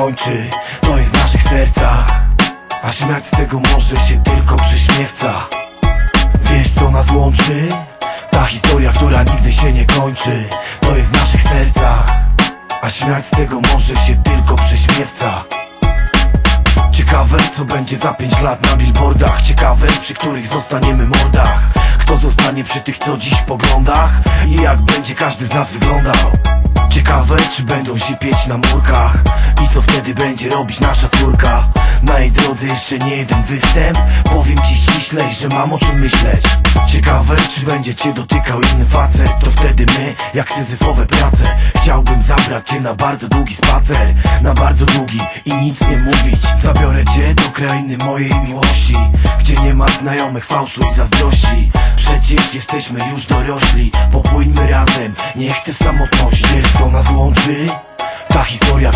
kończy, to jest w naszych sercach. A śmiać z tego może się tylko prześmiewca. Wiesz co nas łączy? Ta historia, która nigdy się nie kończy, to jest w naszych sercach. A śmiać z tego może się tylko prześmiewca. Ciekawe co będzie za 5 lat na billboardach. Ciekawe przy których zostaniemy mordach. Kto zostanie przy tych co dziś poglądach i jak będzie każdy z nas wyglądał. Ciekawe czy będą się pieć na murkach i co wtedy będzie robić nasza córka. Na jej drodze jeszcze nie jeden występ. Powiem ci ściślej, że mam o czym myśleć. Ciekawe czy będzie cię dotykał inny facet. To wtedy my, jak syzyfowe prace. Chciałbym zabrać cię na bardzo długi spacer. Na bardzo długi i nic nie mówić. Zabiorę cię do krainy mojej miłości, gdzie nie ma znajomych fałszu i zazdrości. Przecież jesteśmy już dorośli. Popłyńmy razem, nie chcę w samotności. Wiesz co nas łączy? Ta historia,